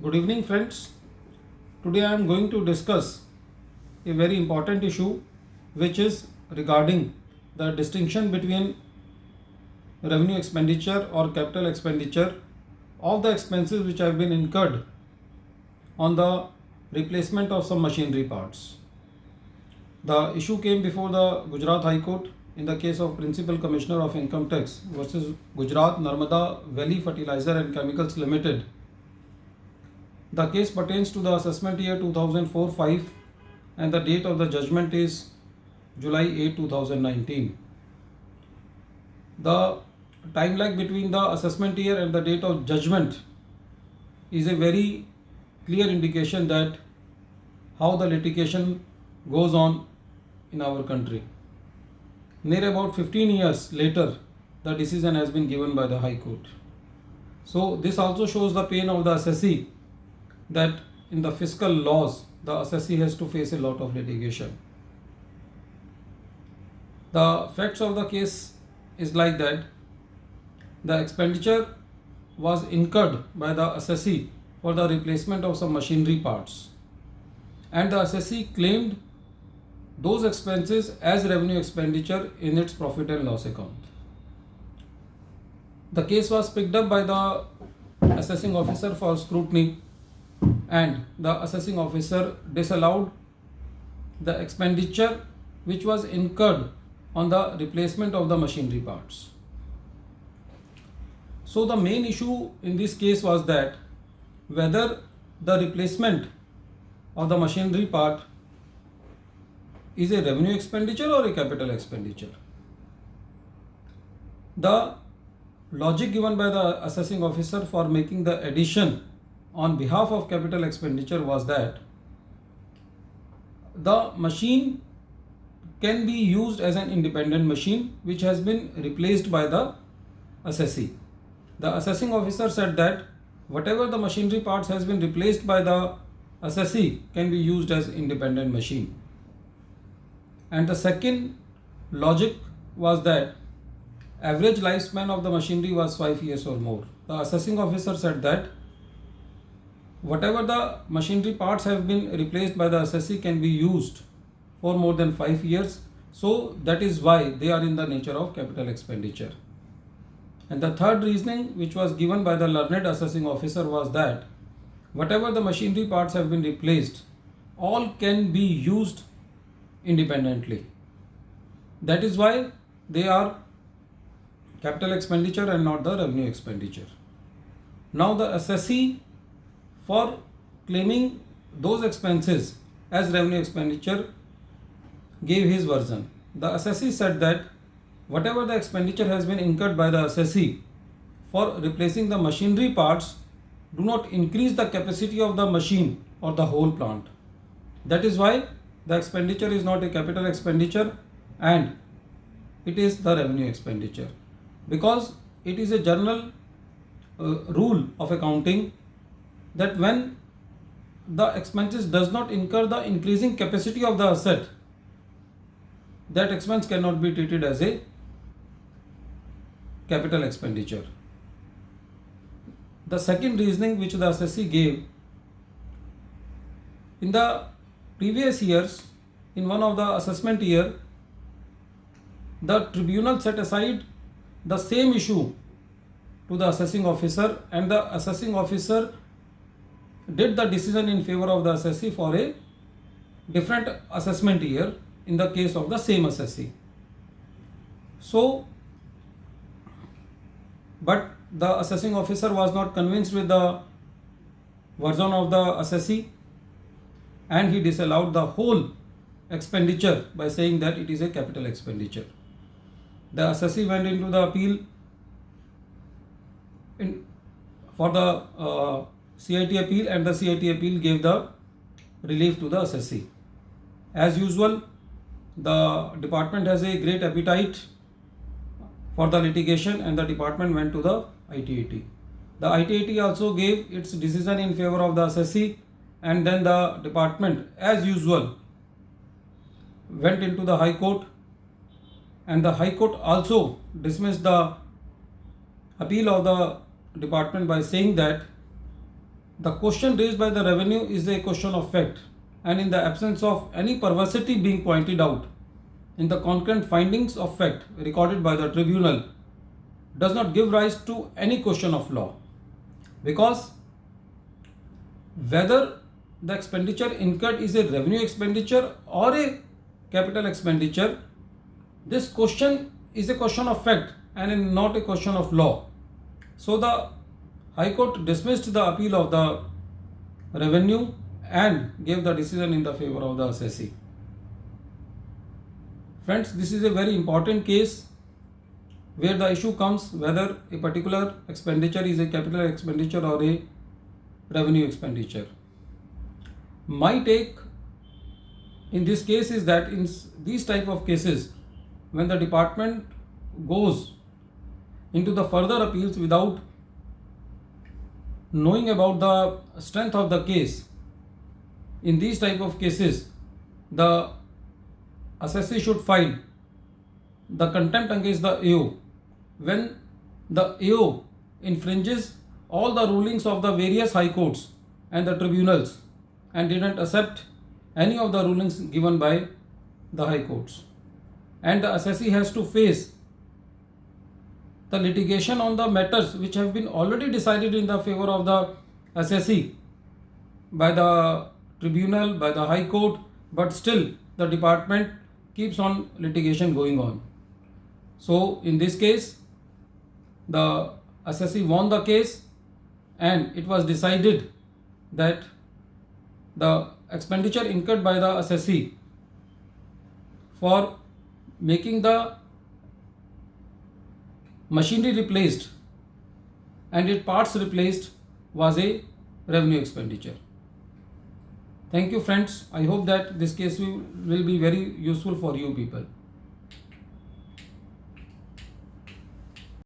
Good evening, friends. Today I am going to discuss a very important issue which is regarding the distinction between revenue expenditure or capital expenditure of the expenses which have been incurred on the replacement of some machinery parts. The issue came before the Gujarat High Court in the case of Principal Commissioner of Income Tax versus Gujarat Narmada Valley Fertilizer and Chemicals Limited. The case pertains to the assessment year 2004-5 and the date of the judgment is July 8, 2019. The time lag between the assessment year and the date of judgment is a very clear indication that how the litigation goes on in our country. Near about 15 years later, the decision has been given by the High Court. So this also shows the pain of the assessee that in the fiscal laws, the assessee has to face a lot of litigation. The facts of the case is like that the expenditure was incurred by the assessee for the replacement of some machinery parts, and the assessee claimed those expenses as revenue expenditure in its profit and loss account. The case was picked up by the assessing officer for scrutiny, and the assessing officer disallowed the expenditure which was incurred on the replacement of the machinery parts. So the main issue in this case was that whether the replacement of the machinery part is a revenue expenditure or a capital expenditure. The logic given by the assessing officer for making the addition on behalf of capital expenditure was that the machine can be used as an independent machine which has been replaced by the assessee. The assessing officer said that whatever the machinery parts has been replaced by the assessee can be used as independent machine. And the second logic was that average lifespan of the machinery was 5 years or more. The assessing officer said that whatever the machinery parts have been replaced by the assessee can be used for more than 5 years. So that is why they are in the nature of capital expenditure. And the third reasoning which was given by the learned assessing officer was that whatever the machinery parts have been replaced, all can be used independently. That is why they are capital expenditure and not the revenue expenditure. Now the assessee, for claiming those expenses as revenue expenditure, gave his version. The assessee said that whatever the expenditure has been incurred by the assessee for replacing the machinery parts do not increase the capacity of the machine or the whole plant. That is why the expenditure is not a capital expenditure and it is the revenue expenditure, because it is a general rule of accounting that when the expenses does not incur the increasing capacity of the asset, that expense cannot be treated as a capital expenditure. The second reasoning which the assessee gave, in the previous years, in one of the assessment year, the tribunal set aside the same issue to the assessing officer, and the assessing officer did the decision in favor of the assessee for a different assessment year in the case of the same assessee. So, but the assessing officer was not convinced with the version of the assessee, and he disallowed the whole expenditure by saying that it is a capital expenditure. The assessee went into the appeal for the CIT appeal, and the CIT appeal gave the relief to the assessee. As usual, the department has a great appetite for the litigation, and the department went to the ITAT. The ITAT also gave its decision in favor of the assessee, and then the department, as usual, went into the High Court, and the High Court also dismissed the appeal of the department by saying that The question raised by the revenue is a question of fact, and in the absence of any perversity being pointed out in the concurrent findings of fact recorded by the tribunal, does not give rise to any question of law, because whether the expenditure incurred is a revenue expenditure or a capital expenditure, this question is a question of fact and not a question of law. So the High Court dismissed the appeal of the revenue and gave the decision in the favor of the assessee. Friends, this is a very important case where the issue comes whether a particular expenditure is a capital expenditure or a revenue expenditure. My take in this case is that in these type of cases, when the department goes into the further appeals without knowing about the strength of the case, in these type of cases the assessee should file the contempt against the AO when the AO infringes all the rulings of the various high courts and the tribunals and didn't accept any of the rulings given by the high courts, and the assessee has to face the litigation on the matters which have been already decided in the favor of the assessee by the tribunal, by the high court, but still the department keeps on litigation going on. So in this case, the assessee won the case and it was decided that the expenditure incurred by the assessee for making the machinery replaced and its parts replaced was a revenue expenditure. Thank you friends. I hope that this case will be very useful for you people.